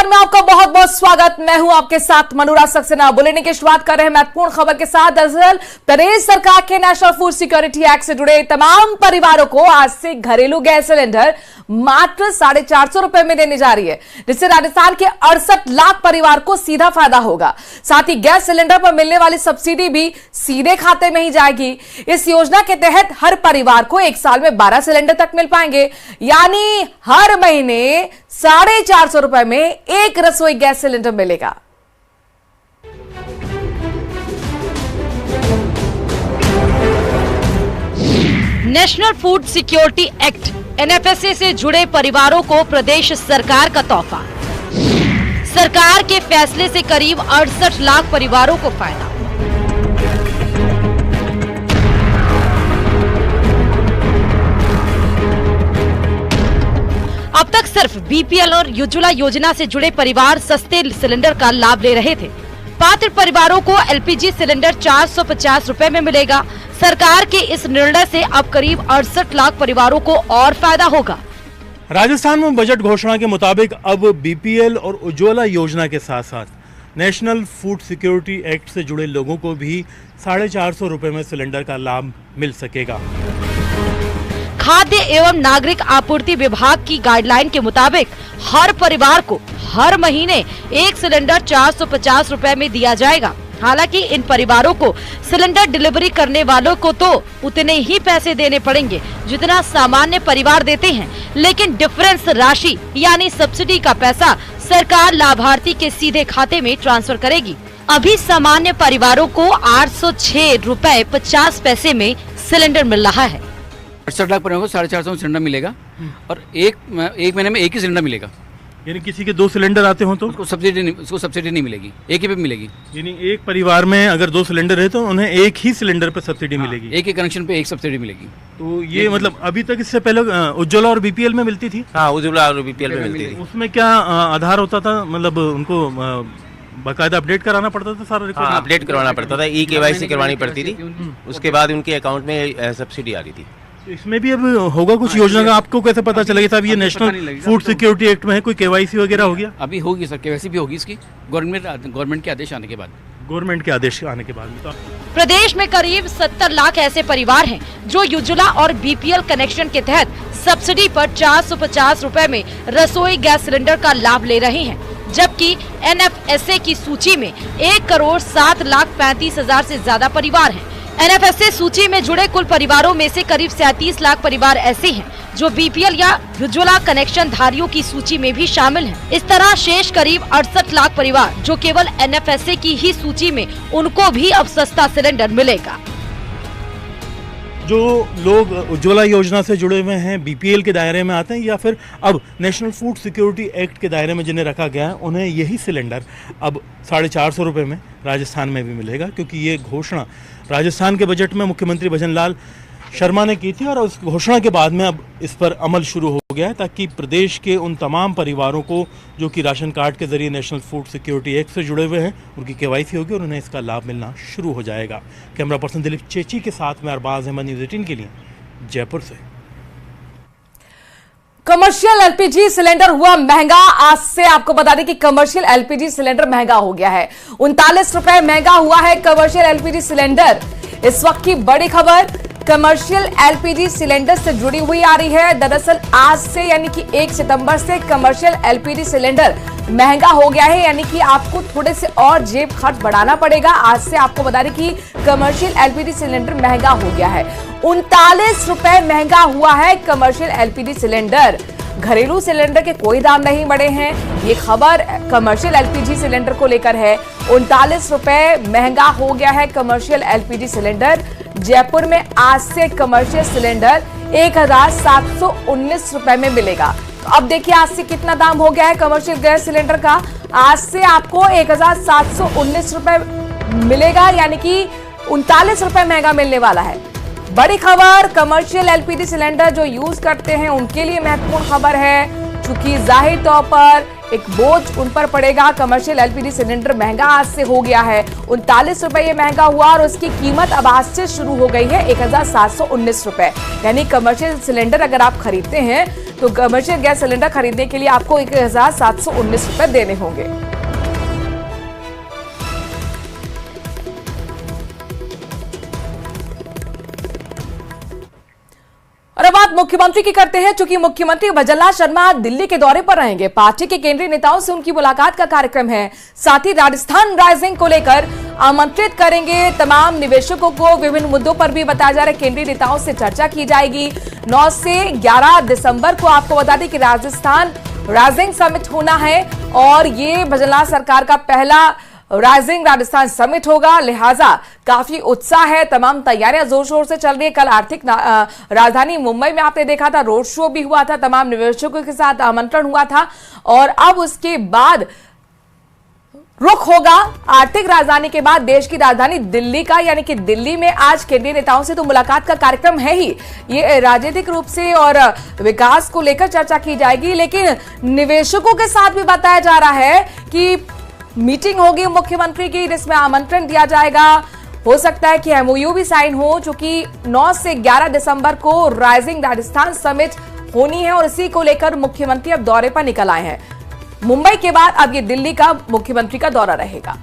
नमस्कार, मैं आपका बहुत बहुत स्वागत। मैं हूं आपके साथ मनोरा सक्सेना। बुलेटिन की शुरुआत कर रहे हैं महत्वपूर्ण खबर के साथ। दरअसल प्रदेश सरकार के नेशनल फूड सिक्योरिटी एक्ट से जुड़े तमाम परिवारों को आज से घरेलू गैस सिलेंडर मात्र 450 रुपए में देने जा रही है, जिससे राजस्थान के 68 लाख परिवार को सीधा फायदा होगा। साथ ही गैस सिलेंडर पर मिलने वाली सब्सिडी भी सीधे खाते में ही जाएगी। इस योजना के तहत हर परिवार को एक साल में 12 सिलेंडर तक मिल पाएंगे, यानी हर महीने 450 रुपए में एक रसोई गैस सिलेंडर मिलेगा। National food security act NFSA से जुड़े परिवारों को प्रदेश सरकार का तोहफा। सरकार के फैसले से करीब 68 लाख परिवारों को फायदा। अब तक सिर्फ बीपीएल और उज्ज्वला योजना से जुड़े परिवार सस्ते सिलेंडर का लाभ ले रहे थे। पात्र परिवारों को एलपीजी सिलेंडर 450 रुपए में मिलेगा। सरकार के इस निर्णय से अब करीब 68 लाख परिवारों को और फायदा होगा। राजस्थान में बजट घोषणा के मुताबिक अब बीपीएल और उज्ज्वला योजना के साथ साथ नेशनल फूड सिक्योरिटी एक्ट से जुड़े लोगों को भी 450 रुपए में सिलेंडर का लाभ मिल सकेगा। खाद्य एवं नागरिक आपूर्ति विभाग की गाइडलाइन के मुताबिक हर परिवार को हर महीने एक सिलेंडर 450 रुपए में दिया जाएगा। हालांकि इन परिवारों को सिलेंडर डिलीवरी करने वालों को तो उतने ही पैसे देने पड़ेंगे जितना सामान्य परिवार देते हैं, लेकिन डिफरेंस राशि यानी सब्सिडी का पैसा सरकार लाभार्थी के सीधे खाते में ट्रांसफर करेगी। अभी सामान्य परिवारों को 806 रुपए 50 पैसे में सिलेंडर मिल रहा है। 68 लाख परिवारों को 450 सिलेंडर मिलेगा और एक महीने में एक ही सिलेंडर मिलेगा। यानी किसी के 2 सिलेंडर आते हो तो उसको सब्सिडी नहीं मिलेगी, एक ही पे मिलेगी। यानी एक परिवार में अगर 2 सिलेंडर है तो उन्हें एक ही सिलेंडर पर सब्सिडी मिलेगी। एक ही कनेक्शन पे एक सब्सिडी मिलेगी। तो ये मतलब अभी तक इससे पहले उज्ज्वला और बीपीएल में मिलती थी। हाँ, उज्ज्वला और बीपीएल में मिलती थी। उसमें क्या आधार होता था, मतलब उनको बाकायदा अपडेट कराना पड़ता था सारा रिकॉर्ड? हाँ, अपडेट करवाना पड़ता था, ई-केवाईसी करवानी पड़ती थी, उसके बाद उनके अकाउंट में सब्सिडी आ रही थी। इसमें भी अब होगा कुछ योजना का, आपको कैसे पता चलेगा साहब ये नेशनल फूड सिक्योरिटी एक्ट में है? कोई केवाईसी वगैरह हो गया? अभी होगी सर, केवाईसी भी होगी इसकी गवर्नमेंट के आदेश आने के बाद। गवर्नमेंट के आदेश आने के बाद तो प्रदेश में करीब 70 लाख ऐसे परिवार हैं जो उज्ज्वला और बीपीएल कनेक्शन के तहत सब्सिडी पर 450 रुपए में रसोई गैस सिलेंडर का लाभ ले रहे हैं, जबकि एनएफएसए की सूची में 1,07,35,000 से ज्यादा परिवार हैं। एनएफएसए सूची में जुड़े कुल परिवारों में से करीब 37 लाख परिवार ऐसे हैं जो बीपीएल या उज्ज्वला कनेक्शन धारियों की सूची में भी शामिल हैं। इस तरह शेष करीब 68 लाख परिवार जो केवल एनएफएसए की ही सूची में, उनको भी अब सस्ता सिलेंडर मिलेगा। जो लोग उज्ज्वला योजना से जुड़े हुए हैं, बीपीएल के दायरे में आते हैं या फिर अब नेशनल फूड सिक्योरिटी एक्ट के दायरे में जिन्हें रखा गया है, उन्हें यही सिलेंडर अब 450 रुपए में राजस्थान में भी मिलेगा, क्योंकि ये घोषणा राजस्थान के बजट में मुख्यमंत्री भजन लाल शर्मा ने की थी और उस घोषणा के बाद में अब इस पर अमल शुरू हो गया है, ताकि प्रदेश के उन तमाम परिवारों को जो कि राशन कार्ड के जरिए नेशनल फूड सिक्योरिटी एक्ट से जुड़े हुए हैं, उनकी केवाईसी होगी और उन्हें इसका लाभ मिलना शुरू हो जाएगा। कैमरा पर्सन दिलीप चेची के साथ में अरबाज अहमद, न्यूज़ 18 के लिए जयपुर से। कमर्शियल एलपीजी सिलेंडर हुआ महंगा। आज से आपको बता दें कि कमर्शियल एलपीजी सिलेंडर महंगा हो गया है। 39 रुपए महंगा हुआ है कमर्शियल एलपीजी सिलेंडर। इस वक्त की बड़ी खबर कमर्शियल एलपीजी सिलेंडर से जुड़ी हुई आ रही है। दरअसल आज से यानी कि 1 सितंबर से कमर्शियल एलपीजी सिलेंडर महंगा हो गया है, यानी कि आपको थोड़े से और जेब खर्च बढ़ाना पड़ेगा। आज से आपको बता दें कि कमर्शियल एलपीजी सिलेंडर महंगा हो गया है। 39 रुपए महंगा हुआ है कमर्शियल एलपीजी सिलेंडर। घरेलू सिलेंडर के कोई दाम नहीं बढ़े हैं। ये खबर कमर्शियल एलपीजी सिलेंडर को लेकर है। 39 रुपए महंगा हो गया है कमर्शियल एलपीजी सिलेंडर। जयपुर में आज से कमर्शियल सिलेंडर 1,719 रुपए में मिलेगा। तो अब देखिए आज से कितना दाम हो गया है कमर्शियल गैस सिलेंडर का। आज से आपको 1,719 रुपए मिलेगा, यानी कि 39 रुपए महंगा मिलने वाला है। बड़ी खबर कमर्शियल एलपीजी सिलेंडर जो यूज करते हैं उनके लिए महत्वपूर्ण खबर है, क्योंकि जाहिर तौर पर एक बोझ उन पर पड़ेगा। कमर्शियल एलपीजी सिलेंडर महंगा आज से हो गया है। 39 रुपए ये महंगा हुआ और उसकी कीमत अब आज से शुरू हो गई है 1,719 रुपए। यानी कमर्शियल सिलेंडर अगर आप खरीदते हैं तो कमर्शियल गैस सिलेंडर खरीदने के लिए आपको 1719 रुपए देने होंगे। और अब बात मुख्यमंत्री की करते हैं। चूंकि मुख्यमंत्री भजनलाल शर्मा दिल्ली के दौरे पर रहेंगे, पार्टी के केंद्रीय नेताओं से उनकी मुलाकात का कार्यक्रम है। साथ ही राजस्थान राइजिंग को लेकर आमंत्रित करेंगे तमाम निवेशकों को। विभिन्न मुद्दों पर भी बताया जा रहा है केंद्रीय नेताओं से चर्चा की जाएगी। 9 से 11 दिसंबर को आपको बता दें कि राजस्थान राइजिंग समिट होना है और ये भजनलाल सरकार का पहला राइजिंग राजस्थान समिट होगा, लिहाजा काफी उत्साह है। तमाम तैयारियां जोर शोर से चल रही है। कल आर्थिक राजधानी मुंबई में आपने देखा था, रोड शो भी हुआ था, तमाम निवेशकों के साथ आमंत्रण हुआ था और अब उसके बाद रुख होगा आर्थिक राजधानी के बाद देश की राजधानी दिल्ली का, यानी कि दिल्ली में आज केंद्रीय नेताओं से तो मुलाकात का कार्यक्रम है ही। ये राजनीतिक रूप से और विकास को लेकर चर्चा की जाएगी, लेकिन निवेशकों के साथ भी बताया जा रहा है कि मीटिंग होगी मुख्यमंत्री की, जिसमें आमंत्रण दिया जाएगा। हो सकता है कि एमओयू भी साइन हो, चूंकि 9 से 11 दिसंबर को राइजिंग राजस्थान समिट होनी है और इसी को लेकर मुख्यमंत्री अब दौरे पर निकल आए हैं। मुंबई के बाद अब ये दिल्ली का मुख्यमंत्री का दौरा रहेगा।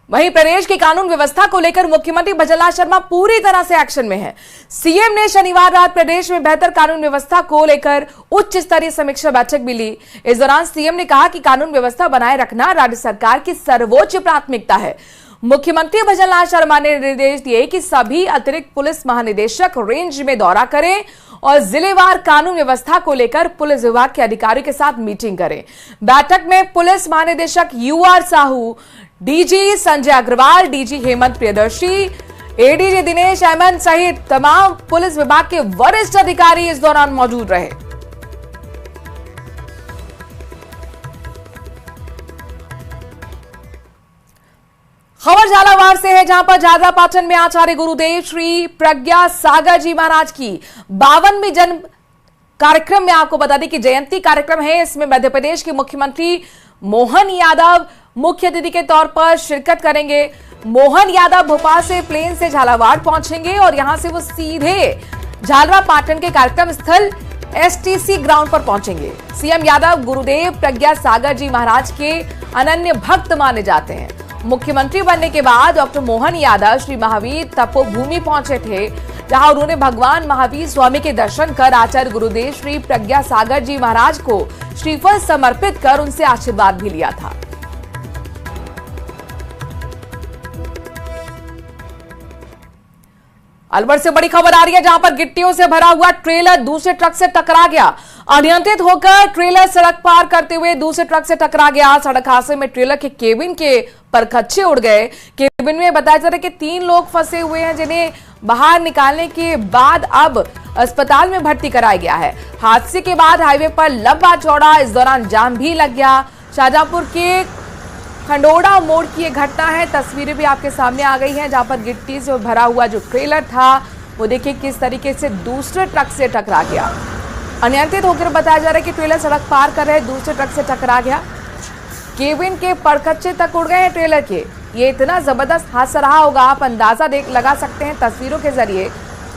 वहीं प्रदेश की कानून व्यवस्था को लेकर मुख्यमंत्री भजनलाल शर्मा पूरी तरह से एक्शन में हैं। सीएम ने शनिवार रात प्रदेश में बेहतर कानून व्यवस्था को लेकर उच्च स्तरीय समीक्षा बैठक भी ली। इस दौरान सीएम ने कहा कि कानून व्यवस्था बनाए रखना राज्य सरकार की सर्वोच्च प्राथमिकता है। मुख्यमंत्री भजनलाल शर्मा ने निर्देश दिए कि सभी अतिरिक्त पुलिस महानिदेशक रेंज में दौरा करें और जिलेवार कानून व्यवस्था को लेकर पुलिस विभाग के अधिकारियों के साथ मीटिंग करें। बैठक में पुलिस महानिदेशक UR Sahu, DG Sanjay Agarwal, DG Hemant Priyadarshi, ADG Dinesh Ahmad सहित तमाम पुलिस विभाग के वरिष्ठ अधिकारी इस दौरान मौजूद रहे। खबर झालावाड़ से है, जहां पर झालरा पाटन में आचार्य गुरुदेव श्री प्रज्ञा सागर जी महाराज की 52वीं जन्म कार्यक्रम में आपको बता दें कि जयंती कार्यक्रम है। इसमें मध्य प्रदेश के मुख्यमंत्री मोहन यादव मुख्य अतिथि के तौर पर शिरकत करेंगे। मोहन यादव भोपाल से प्लेन से झालावाड़ पहुंचेंगे और यहां से वो सीधे झालरा पाटन के कार्यक्रम स्थल एसटीसी ग्राउंड पर पहुंचेंगे। सीएम यादव गुरुदेव प्रज्ञा सागर जी महाराज के अनन्य भक्त माने जाते हैं। मुख्यमंत्री बनने के बाद डॉक्टर मोहन यादव श्री महावीर तपोभूमि पहुंचे थे, जहां उन्होंने भगवान महावीर स्वामी के दर्शन कर आचार्य गुरुदेव श्री प्रज्ञा सागर जी महाराज को श्रीफल समर्पित कर उनसे आशीर्वाद भी लिया था। अलवर से बड़ी खबर आ रही है, जहां पर गिट्टियों से भरा हुआ ट्रेलर दूसरे ट्रक से टकरा गया। अनियंत्रित होकर ट्रेलर सड़क पार करते हुए दूसरे ट्रक से टकरा गया। सड़क हादसे में ट्रेलर के केबिन के परखच्चे उड़ गए। केबिन में बताया जा रहा है कि 3 लोग फंसे हुए हैं, जिन्हें बाहर निकालने के बाद अब अस्पताल में भर्ती कराया गया है। हादसे के बाद हाईवे पर लंबा चौड़ा इस दौरान जाम भी लग गया। शाहजहांपुर के खंडोड़ा मोड़ की ये घटना है। तस्वीरें भी आपके सामने आ गई हैं, जहां पर गिट्टी से भरा हुआ जो ट्रेलर था वो देखिए किस तरीके से दूसरे ट्रक से टकरा गया। अनियंत्रित होकर बताया जा रहा है कि ट्रेलर सड़क पार कर रहे दूसरे ट्रक से टकरा गया। केबिन के परखच्चे तक उड़ गए हैं ट्रेलर के। ये इतना जबरदस्त हादसा रहा होगा, आप अंदाजा लगा सकते हैं तस्वीरों के जरिए।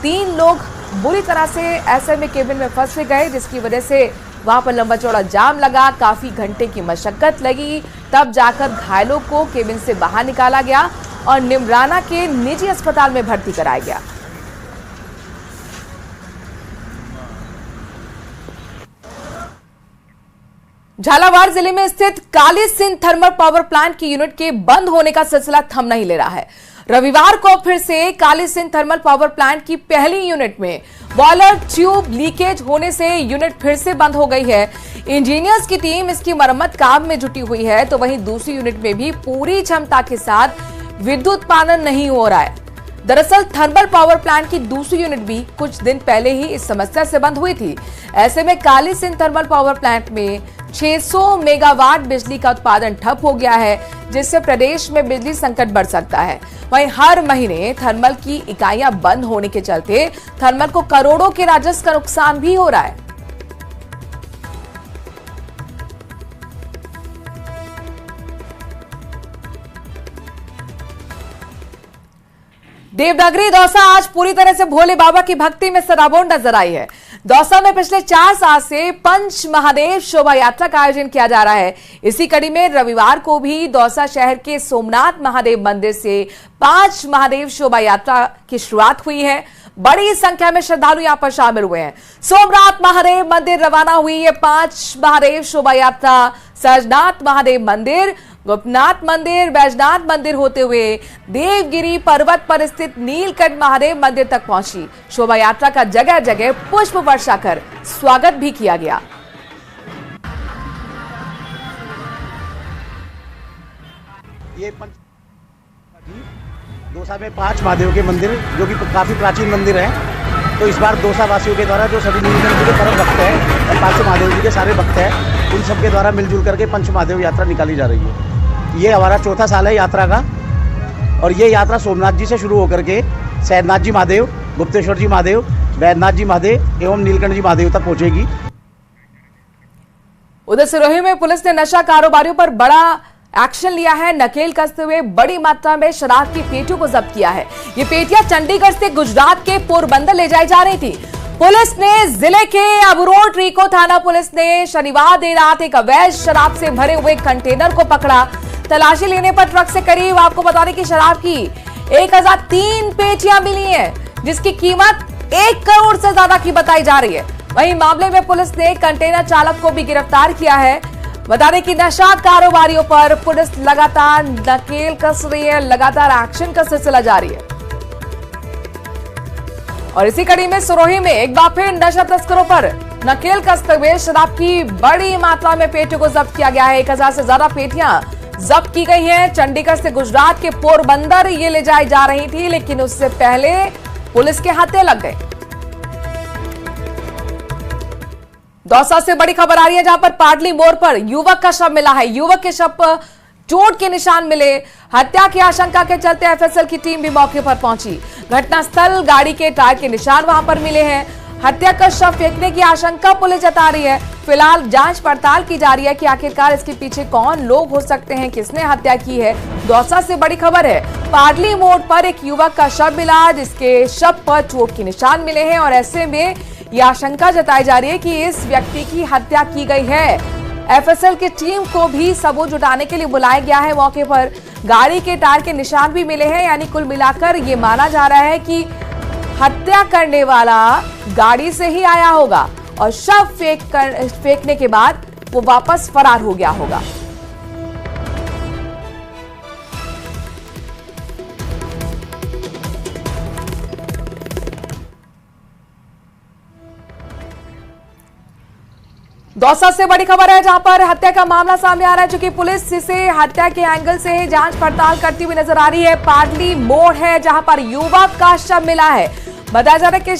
3 लोग बुरी तरह से ऐसे में केबिन में फंस गए, जिसकी वजह से वहां पर लंबा चौड़ा जाम लगा। काफी घंटे की मशक्कत लगी, तब जाकर घायलों को केबिन से बाहर निकाला गया और निमराना के निजी अस्पताल में भर्ती कराया गया। झालावाड़ जिले में स्थित Kali Sindh thermal power plant की यूनिट के बंद होने का सिलसिला थम नहीं ले रहा है। रविवार को फिर से Kali Sindh thermal power plant की पहली यूनिट में बॉयलर ट्यूब लीकेज होने से यूनिट फिर से बंद हो गई है। इंजीनियर्स की टीम इसकी मरम्मत काम में जुटी हुई है, तो वहीं दूसरी यूनिट में भी पूरी क्षमता के साथ विद्युत उत्पादन नहीं हो रहा है। दरअसल थर्मल पावर प्लांट की दूसरी यूनिट भी कुछ दिन पहले ही इस समस्या से बंद हुई थी। ऐसे में Kali Sindh thermal power plant में 600 मेगावाट बिजली का उत्पादन ठप हो गया है, जिससे प्रदेश में बिजली संकट बढ़ सकता है। वहीं हर महीने थर्मल की इकाइयां बंद होने के चलते थर्मल को करोड़ों के राजस्व का नुकसान भी हो रहा है। देवनगरी दौसा आज पूरी तरह से भोले बाबा की भक्ति में सराबोर नजर आई है। दौसा में पिछले 4 साल से पंच महादेव शोभा यात्रा का आयोजन किया जा रहा है। इसी कड़ी में रविवार को भी दौसा शहर के सोमनाथ महादेव मंदिर से 5 महादेव शोभा यात्रा की शुरुआत हुई है। बड़ी संख्या में श्रद्धालु यहां पर शामिल हुए हैं। सोमनाथ महादेव मंदिर रवाना हुई ये 5 महादेव शोभा यात्रा सहजनाथ महादेव मंदिर, गोपनाथ मंदिर, बैजनाथ मंदिर होते हुए देवगिरी पर्वत पर स्थित नीलकंठ महादेव मंदिर तक पहुंची। शोभा यात्रा का जगह जगह पुष्प वर्षा कर स्वागत भी किया गया। ये दौसा में 5 महादेव के मंदिर जो कि काफी प्राचीन मंदिर है, तो इस बार दौसा वासियों के द्वारा जो सभी नीलकंठ जी के परम भक्त हैं और 500 महादेव जी के सारे भक्त हैं, उन सबके द्वारा मिलजुल करके पंच महादेव यात्रा निकाली जा रही है। ये हमारा 4था साल है यात्रा का, और ये यात्रा सोमनाथ जी से शुरू होकर के सहजनाथ जी महादेव, गुप्तेश्वर जी महादेव, बैजनाथ जी महादेव एवं नीलकंठ जी महादेव तक पहुंचेगी। उधर सिरोही में पुलिस ने नशा कारोबारियों पर बड़ा एक्शन लिया है। नकेल कसते हुए बड़ी मात्रा में शराब की पेटियों को जब्त किया है। ये पेटियां चंडीगढ़ से गुजरात के पोरबंदर ले जाई जा रही थी। पुलिस ने जिले के अबरोड रीको थाना पुलिस ने शनिवार देर रात एक अवैध शराब से भरे हुए कंटेनर को पकड़ा। तलाशी लेने पर ट्रक से करीब आपको बता दें कि शराब की 1003 पेटियां मिली हैं, जिसकी कीमत 1 करोड़ से ज्यादा की बताई जा रही है। वहीं मामले में पुलिस ने कंटेनर चालक को भी गिरफ्तार किया है। बता दें कि नशा कारोबारियों पर पुलिस लगातार नकेल कस रही है, लगातार एक्शन का सिलसिला जारी है। और इसी कड़ी में सिरोही में एक बार फिर नशा तस्करों पर नकेल कसते हुए शराब की बड़ी मात्रा में पेटियों को जब्त किया गया है। 1000 से ज्यादा पेटियां जब्त की गई हैं। चंडीगढ़ से गुजरात के पोरबंदर ये ले जाई जा रही थी, लेकिन उससे पहले पुलिस के हाथे लग गए। दौसा से बड़ी खबर आ रही है, जहां पर पाडली मोड़ पर युवक का शव मिला है। युवक के शव पर चोट के निशान मिले। हत्या की आशंका के चलते एफएसएल की टीम भी मौके पर पहुंची। घटनास्थल, गाड़ी के टायर के निशान वहां पर मिले हैं। हत्या का शव फेंकने की आशंका पुलिस जता रही है। फिलहाल जांच पड़ताल की जा रही है कि आखिरकार इसके पीछे कौन लोग हो सकते हैं, किसने हत्या की है। दौसा से बड़ी खबर है, पाडली मोड़ पर एक युवक का शव मिला, जिसके शव पर चोट के निशान मिले हैं और ऐसे में यह आशंका जताई जा रही है कि इस व्यक्ति की हत्या की गई है। एफएसएल की टीम को भी सबूत जुटाने के लिए बुलाया गया है। मौके पर गाड़ी के टायर के निशान भी मिले हैं, यानी कुल मिलाकर ये माना जा रहा है कि हत्या करने वाला गाड़ी से ही आया होगा और शव फेंकने के बाद वो वापस फरार हो गया होगा। दौसा से बड़ी खबर है, जहां पर हत्या का मामला सामने आ रहा है, चूंकि पुलिस इसे हत्या के एंगल से जांच पड़ताल करती हुई नजर आ रही है। पाडली मोड़ है जहां पर युवक का शव मिला है। बताया जा रहा है कि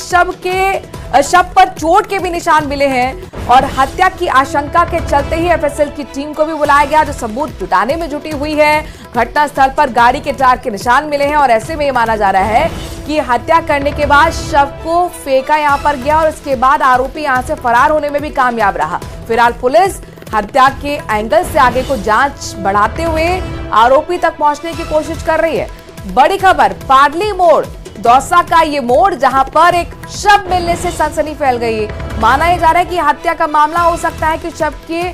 शव पर चोट के भी निशान मिले हैं और हत्या की आशंका के चलते ही एफएसएल की टीम को भी बुलाया गया, जो सबूत जुटाने में जुटी हुई है। घटनास्थल पर गाड़ी के टायर के निशान मिले हैं और ऐसे में ये माना जा रहा है कि हत्या करने के बाद शव को फेंका यहां पर गया और उसके बाद आरोपी यहां से फरार होने में भी कामयाब रहा। फिलहाल पुलिस हत्या के एंगल से आगे को जांच बढ़ाते हुए आरोपी तक पहुंचने की कोशिश कर रही है। बड़ी खबर, पाडली मोड़, दौसा का ये मोड़ जहां पर एक शव मिलने से सनसनी फैल गई। माना जा रहा है कि हत्या का मामला हो सकता है कि शव के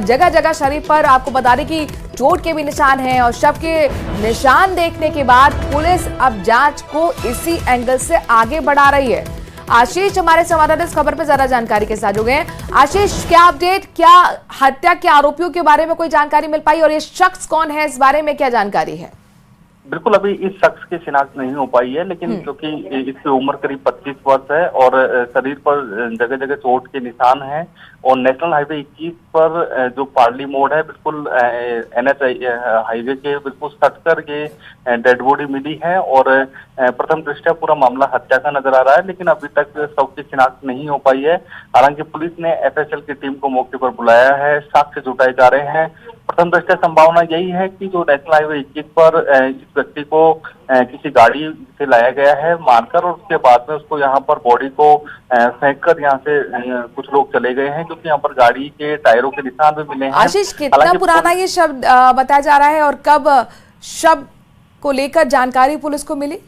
जगह जगह शरीर पर आपको बता दें कि चोट के भी निशान हैं और शव के निशान देखने के बाद पुलिस अब जांच को इसी एंगल से आगे बढ़ा रही है। आशीष हमारे संवाददाता इस खबर पर ज्यादा जानकारी के साथ जुड़े हैं। आशीष, क्या अपडेट, क्या हत्या के आरोपियों के बारे में कोई जानकारी मिल पाई और ये शख्स कौन है, इस बारे में क्या जानकारी है? बिल्कुल, अभी इस शख्स की शिनाख्त नहीं हो पाई है, लेकिन क्योंकि इसकी उम्र करीब 25 वर्ष है और शरीर पर जगह जगह चोट के निशान हैं और नेशनल हाईवे 21 पर जो पाडली मोड़ है, बिल्कुल एनएच हाईवे के बिल्कुल सट कर ये डेड बॉडी मिली है और प्रथम दृष्टया पूरा मामला हत्या का नजर आ रहा है, लेकिन अभी तक शव की शिनाख्त नहीं हो पाई है। हालांकि पुलिस ने एफएसएल की टीम को मौके पर बुलाया है, साक्ष्य जुटाए जा रहे हैं। प्रथम दृष्टया संभावना यही है कि जो नेशनल हाईवे 21 पर इस व्यक्ति को किसी गाड़ी से लाया गया है मारकर और उसके बाद में उसको यहाँ पर बॉडी को फेंककर यहाँ से कुछ लोग चले गए हैं, क्योंकि यहाँ पर गाड़ी के टायरों के निशान भी मिले हैं। आशीष, कितना पुराना ये शव बताया जा रहा है और कब शव को लेकर जानकारी पुलिस को मिली?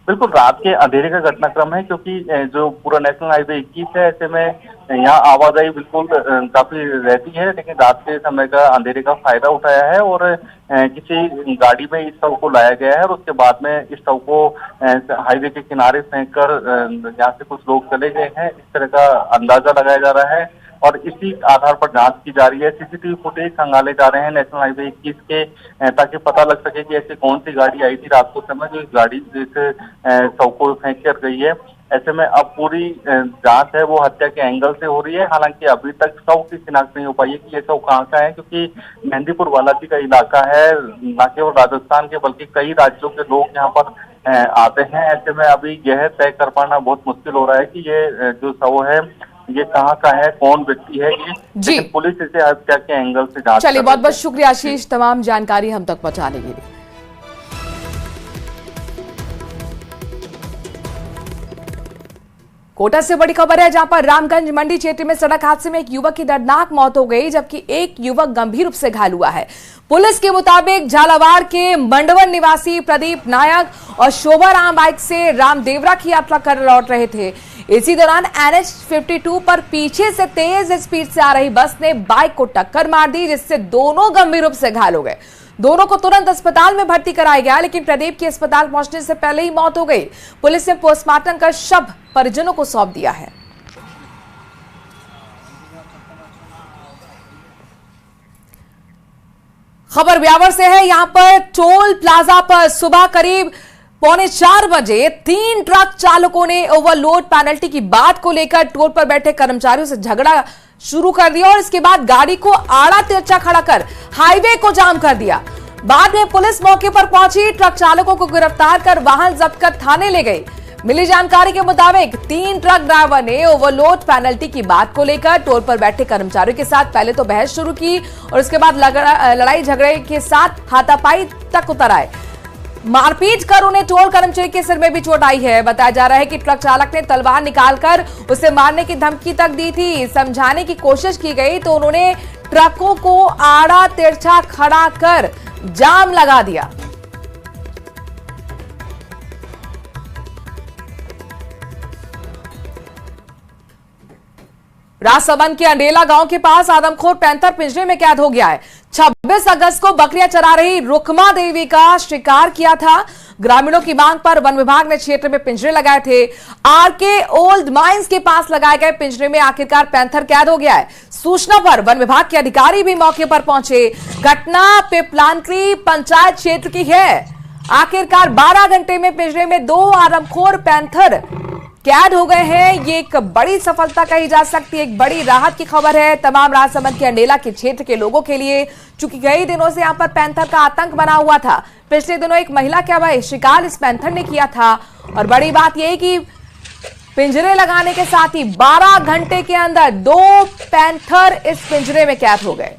बिल्कुल रात के अंधेरे का घटनाक्रम है, क्योंकि जो पूरा नेशनल हाईवे 21 है, ऐसे में यहाँ आवाजाही बिल्कुल काफी रहती है, लेकिन रात के समय का अंधेरे का फायदा उठाया है और किसी गाड़ी में इस शव को लाया गया है और उसके बाद में इस शव को हाईवे के किनारे फेंक कर यहाँ से कुछ लोग चले गए हैं, इस तरह का अंदाजा लगाया जा रहा है और इसी आधार पर जांच की जा रही है। सीसीटीवी फुटेज खंगाले जा रहे हैं नेशनल हाईवे 21 के, ताकि पता लग सके कि ऐसी कौन सी गाड़ी आई थी रात को समय जो इस गाड़ी इस शव को फेंक कर गई है। ऐसे में अब पूरी जांच है वो हत्या के एंगल से हो रही है। हालांकि अभी तक शव की शिनाख्त नहीं हो पाई है कि ये शव कहाँ का है, क्योंकि मेहंदीपुर बालाजी का इलाका है, न केवल राजस्थान के बल्कि कई राज्यों के लोग यहाँ पर आते हैं। ऐसे में अभी यह तय कर पाना बहुत मुश्किल हो रहा है कि ये जो शव है ये कहाँ का है, कौन व्यक्ति है ये, जी पुलिस इसे हत्या के एंगल से जांच। चलिए, बहुत बहुत शुक्रिया आशीष तमाम जानकारी हम तक पहुंचाने के लिए। कोटा से बड़ी खबर है, जहां पर रामगंज मंडी क्षेत्र में सड़क हादसे में एक युवक की दर्दनाक मौत हो गई, जबकि एक युवक गंभीर रूप से घायल हुआ है। पुलिस के मुताबिक झालावाड़ के मंडवन निवासी प्रदीप नायक और शोभा राम बाइक से रामदेवरा की यात्रा कर लौट रहे थे। इसी दौरान NH 52 पर पीछे से तेज स्पीड से आ रही बस ने बाइक को टक्कर मार दी, जिससे दोनों गंभीर रूप से घायल हो गए। दोनों को तुरंत अस्पताल में भर्ती कराया गया, लेकिन प्रदीप की अस्पताल पहुंचने से पहले ही मौत हो गई। पुलिस ने पोस्टमार्टम कर शव परिजनों को सौंप दिया है। खबर ब्यावर से है, यहां पर टोल प्लाजा पर सुबह करीब 3:45 बजे 3 ट्रक चालकों ने ओवरलोड पेनल्टी की बात को लेकर टोल पर बैठे कर्मचारियों से झगड़ा शुरू कर दिया और इसके बाद गाड़ी को आड़ा तिरछा खड़ा कर हाईवे को जाम कर दिया। बाद में पुलिस मौके पर पहुंची, ट्रक चालकों को गिरफ्तार कर वाहन जब्त कर थाने ले गई। मिली जानकारी के मुताबिक 3 ट्रक ड्राइवर ने ओवरलोड पेनल्टी की बात को लेकर टोल पर बैठे कर्मचारियों के साथ पहले तो बहस शुरू की और उसके बाद लड़ाई झगड़े के साथ हाथापाई तक उतर आए। मारपीट कर उन्हें टोल कर्मचारी के सिर में भी चोट आई है। बताया जा रहा है कि ट्रक चालक ने तलवार निकालकर उसे मारने की धमकी तक दी थी। समझाने की कोशिश की गई तो उन्होंने ट्रकों को आड़ा तिरछा खड़ा कर जाम लगा दिया। राजसमंद के अंडेला गांव के पास आदमखोर पैंथर पिंजरे में कैद हो गया है। 26 अगस्त को बकरियां चरा रही रुकमा देवी का शिकार किया था। ग्रामीणों की मांग पर वन विभाग ने क्षेत्र में पिंजरे लगाए थे। आरके ओल्ड माइंस के पास लगाए गए पिंजरे में आखिरकार पैंथर कैद हो गया है। सूचना पर वन विभाग के अधिकारी भी मौके पर पहुंचे। घटना पिपलानकरी पंचायत क्षेत्र की है। आखिरकार 12 घंटे में पिंजरे में 2 आदमखोर पैंथर कैद हो गए हैं। ये एक बड़ी सफलता कही जा सकती है, एक बड़ी राहत की खबर है तमाम राजसमंद के अंडेला के क्षेत्र के लोगों के लिए, चूंकि कई दिनों से यहां पर पैंथर का आतंक बना हुआ था। पिछले दिनों एक महिला का शिकार इस पैंथर ने किया था और बड़ी बात यह कि पिंजरे लगाने के साथ ही 12 घंटे के अंदर 2 पैंथर इस पिंजरे में कैद हो गए।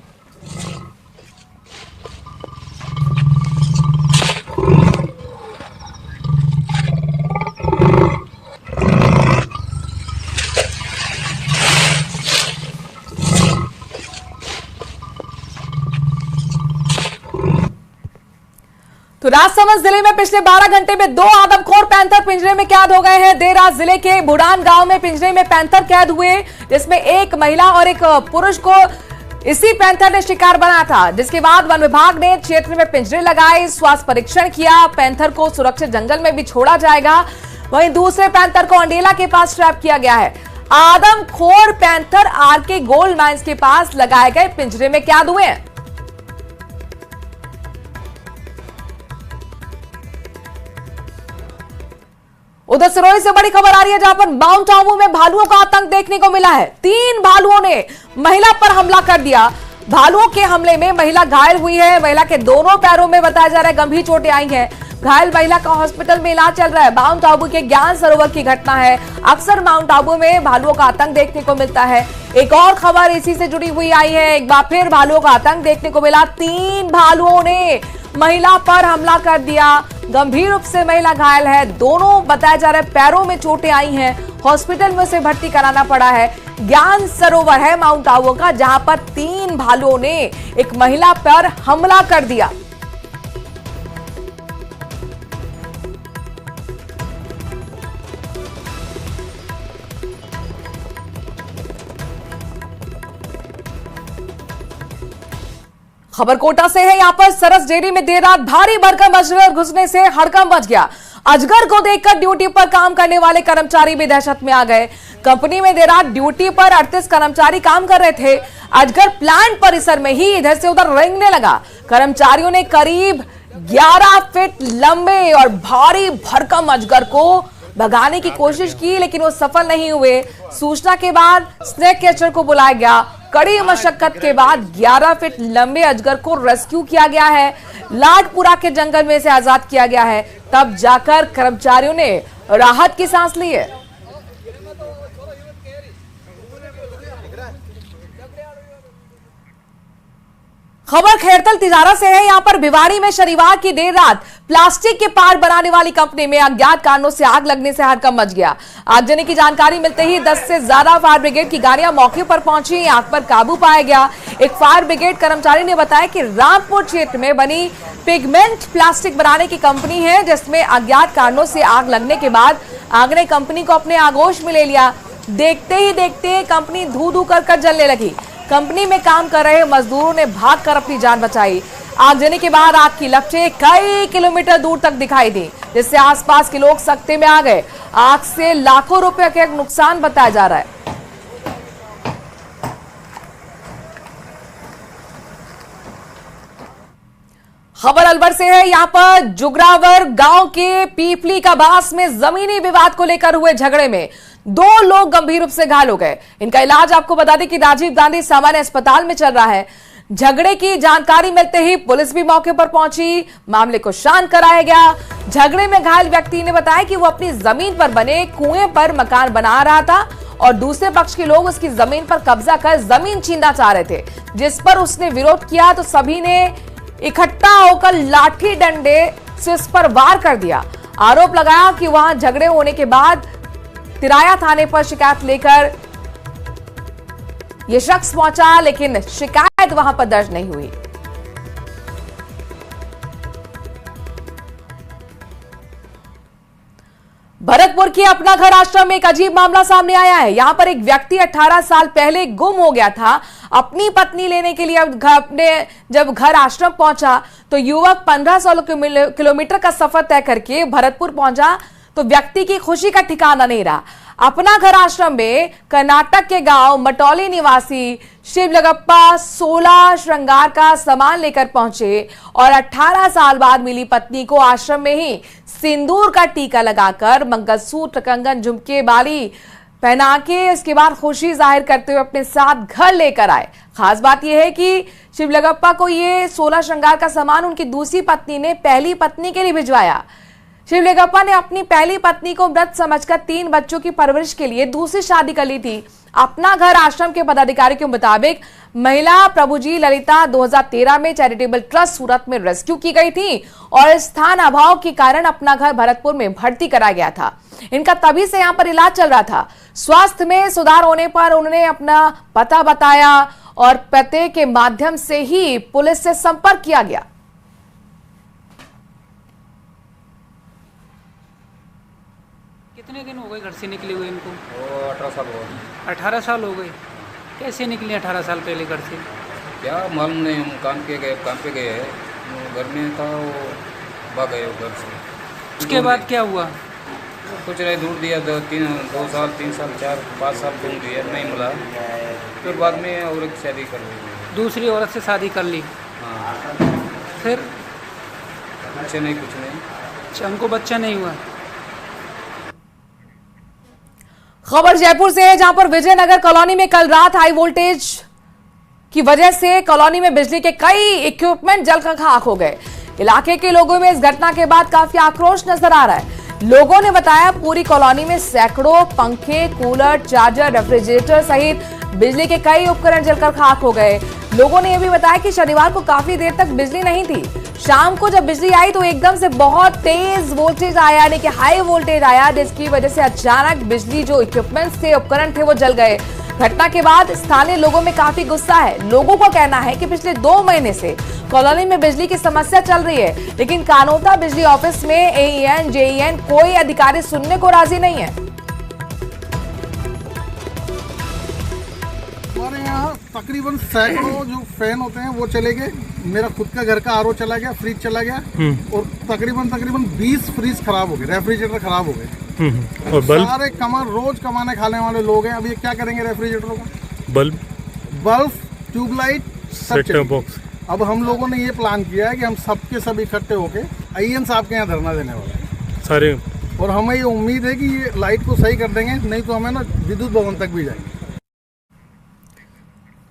तो राजसमंद जिले में पिछले 12 घंटे में 2 आदमखोर पैंथर पिंजरे में कैद हो गए हैं। देर रात जिले के बुढ़ान गांव में पिंजरे में पैंथर कैद हुए, जिसमें एक महिला और एक पुरुष को इसी पैंथर ने शिकार बनाया था। जिसके बाद वन विभाग ने क्षेत्र में पिंजरे लगाए, स्वास्थ्य परीक्षण किया। पैंथर को सुरक्षित जंगल में भी छोड़ा जाएगा। वहीं दूसरे पैंथर को अंडेला के पास ट्रैप किया गया है। आदमखोर पैंथर आरके गोल्ड माइंस के पास लगाए गए पिंजरे में कैद हुए हैं। उधर सिरोही से बड़ी खबर आ रही है, जहां पर माउंट आबू में भालुओं का आतंक देखने को मिला है। 3 भालुओं ने महिला पर हमला कर दिया। भालुओं के हमले में महिला घायल हुई है। महिला के दोनों पैरों में बताया जा रहा है गंभीर चोटें आई हैं। घायल महिला का हॉस्पिटल में इलाज चल रहा है। माउंट आबू के ज्ञान सरोवर की घटना है। अक्सर माउंट आबू में भालुओं का आतंक देखने को मिलता है। एक और खबर इसी से जुड़ी हुई आई है। एक बार फिर भालुओं का आतंक देखने को मिला। 3 भालुओं ने महिला पर हमला कर दिया। गंभीर रूप से महिला घायल है। दोनों बताया जा रहा है पैरों में चोटें आई हैं। हॉस्पिटल में उसे भर्ती कराना पड़ा है। ज्ञान सरोवर है माउंट आबू का, जहां पर 3 भालुओं ने एक महिला पर हमला कर दिया। खबर कोटा से है। यहां पर सरस डेयरी में देर रात भारी भरकम अजगर घुसने से हड़कंप मच गया। अजगर को देखकर ड्यूटी पर काम करने वाले कर्मचारी भी दहशत में आ गए। कंपनी में देर रात ड्यूटी पर 38 कर्मचारी काम कर रहे थे। अजगर प्लांट परिसर में ही इधर से उधर रेंगने लगा। कर्मचारियों ने करीब 11 फीट लंबे और भारी भरकम अजगर को भगाने की कोशिश की, लेकिन वो सफल नहीं हुए। सूचना के बाद स्नेक कैचर को बुलाया गया। कड़ी मशक्कत के बाद 11 फीट लंबे अजगर को रेस्क्यू किया गया है। लाडपुरा के जंगल में से आजाद किया गया है। तब जाकर कर्मचारियों ने राहत की सांस ली है। खबर खैरतल तिजारा से है। यहां पर भिवाड़ी में शनिवार की देर रात प्लास्टिक के पार्ट बनाने वाली कंपनी में अज्ञात कारणों से आग लगने से हड़कंप मच गया। आगजनी की जानकारी मिलते ही 10 से ज्यादा फायर ब्रिगेड की गाड़ियां मौके पर पहुंची। आग पर काबू पाया गया। एक फायर ब्रिगेड कर्मचारी ने बताया कि रामपुर क्षेत्र में बनी पिगमेंट प्लास्टिक बनाने की कंपनी है, जिसमें अज्ञात कारणों से आग लगने के बाद आग ने कंपनी को अपने आगोश में ले लिया। देखते ही देखते कंपनी धू धू कर जलने लगी। कंपनी में काम कर रहे मजदूरों ने भागकर अपनी जान बचाई। आगजनी के बाद आग की लपटें कई किलोमीटर दूर तक दिखाई दी, जिससे आसपास के लोग सकते में आ गए। आग से लाखों रुपए का नुकसान बताया जा रहा है। खबर अलवर से है। यहां पर जुगरावर गांव के पीपली का बास में जमीनी विवाद को लेकर हुए झगड़े में 2 लोग गंभीर रूप से घायल हो गए। इनका इलाज आपको बता दें कि राजीव गांधी सामान्य अस्पताल में चल रहा है। झगड़े की जानकारी मिलते ही पुलिस भी मौके पर पहुंची। मामले को शांत कराया गया। झगड़े में घायल व्यक्ति ने बताया कि वो अपनी जमीन पर बने कुएं पर मकान बना रहा था और दूसरे पक्ष के लोग उसकी जमीन पर कब्जा कर जमीन छीनना चाह रहे थे, जिस पर उसने विरोध किया तो सभी ने इकट्ठा होकर लाठी डंडे से उस पर वार कर दिया। आरोप लगाया कि वहां झगड़े होने के बाद तिराया थाने पर शिकायत लेकर यह शख्स पहुंचा, लेकिन शिकायत वहां पर दर्ज नहीं हुई। भरतपुर के अपना घर आश्रम में एक अजीब मामला सामने आया है। यहां पर एक व्यक्ति 18 साल पहले गुम हो गया था। अपनी पत्नी लेने के लिए अपने जब घर आश्रम पहुंचा तो युवक 1500 किलोमीटर का सफर तय करके भरतपुर पहुंचा तो व्यक्ति की खुशी का ठिकाना नहीं रहा। अपना घर आश्रम में कर्नाटक के गांव मटौली निवासी शिवलगप्पा 16 श्रृंगार का सामान लेकर पहुंचे और 18 साल बाद मिली पत्नी को आश्रम में ही सिंदूर का टीका लगाकर मंगलसूत्र, कंगन, झुमके, बाली पहना के इसके बाद खुशी जाहिर करते हुए अपने साथ घर लेकर आए। खास बात यह है कि शिवलगप्पा को ये 16 श्रृंगार का सामान उनकी दूसरी पत्नी ने पहली पत्नी के लिए भिजवाया। शिवलगप्पा ने अपनी पहली पत्नी को मृत समझकर 3 बच्चों की परवरिश के लिए दूसरी शादी कर ली थी। अपना घर आश्रम के पदाधिकारी के मुताबिक महिला प्रभुजी ललिता 2013 में चैरिटेबल ट्रस्ट सूरत में रेस्क्यू की गई थी और स्थान अभाव के कारण अपना घर भरतपुर में भर्ती कराया गया था। इनका तभी से यहां पर इलाज चल रहा था। स्वास्थ्य में सुधार होने पर उन्होंने अपना पता बताया और पते के माध्यम से ही पुलिस से संपर्क किया गया। कितने दिन हो गए घर से निकले हुए इनको? वो 18 साल हो गए। 18 साल हो गए। कैसे निकले 18 साल पहले घर से? क्या मालूम नहीं, हम काम पे गए हैं, घर में था वो भाग गए घर से। उसके बाद क्या हुआ? कुछ नहीं, ढूंढ दिया 2 साल 3 साल 4 5 साल ढूंढ दिया, नहीं मिला। फिर बाद में और एक शादी कर ली, दूसरी औरत से शादी कर ली। हाँ। फिर कुछ नहीं। अच्छा, उनको बच्चा नहीं हुआ। खबर जयपुर से है, जहां पर विजयनगर कॉलोनी में कल रात हाई वोल्टेज की वजह से कॉलोनी में बिजली के कई इक्विपमेंट जलकर खाक हो गए। इलाके के लोगों में इस घटना के बाद काफी आक्रोश नजर आ रहा है। लोगों ने बताया पूरी कॉलोनी में सैकड़ों पंखे, कूलर, चार्जर, रेफ्रिजरेटर सहित बिजली के कई उपकरण जलकर खाक हो गए। लोगों ने यह भी बताया कि शनिवार को काफी देर तक बिजली नहीं थी। शाम को जब बिजली आई तो एकदम से बहुत तेज वोल्टेज आया, यानी कि हाई वोल्टेज आया, जिसकी वजह से अचानक बिजली जो इक्विपमेंट्स थे, उपकरण थे, वो जल गए। घटना के बाद स्थानीय लोगों में काफी गुस्सा है। लोगों का कहना है कि पिछले 2 महीने से कॉलोनी में बिजली की समस्या चल रही है, लेकिन कानोता बिजली ऑफिस में AEN, JEN कोई अधिकारी सुनने को राजी नहीं है। हमारे यहाँ तकरीबन सैकड़ों जो फैन होते हैं वो चले गए, मेरा खुद का घर का आरओ चला गया, फ्रिज चला गया और तकरीबन 20 फ्रिज खराब हो गए, रेफ्रिजरेटर खराब हो गए। और बल्ब सारे रोज कमाने खाने वाले लोग हैं, अब ये क्या करेंगे रेफ्रिजरेटरों का? बल्ब ट्यूबलाइट सब सेट टॉप बॉक्स। अब हम लोगों ने ये प्लान किया है कि हम सबके सब इकट्ठे होके IAN साहब के यहाँ धरना देने वाले हैं सारे, और हमें ये उम्मीद है कि ये लाइट को सही कर देंगे, नहीं तो हमें ना विद्युत भवन तक भी जाएंगे।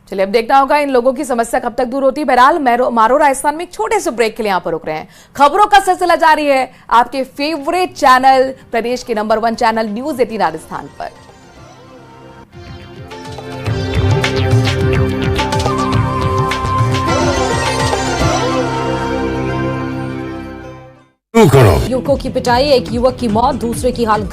चलिए अब देखना होगा इन लोगों की समस्या कब तक दूर होती है। बहरहाल मारो राजस्थान में एक छोटे से ब्रेक के लिए यहां पर रुक रहे हैं। खबरों का सिलसिला जारी है आपके फेवरेट चैनल, प्रदेश के नंबर 1 चैनल न्यूज 18 राजस्थान पर। युवकों की पिटाई, एक युवक की मौत, दूसरे की हालत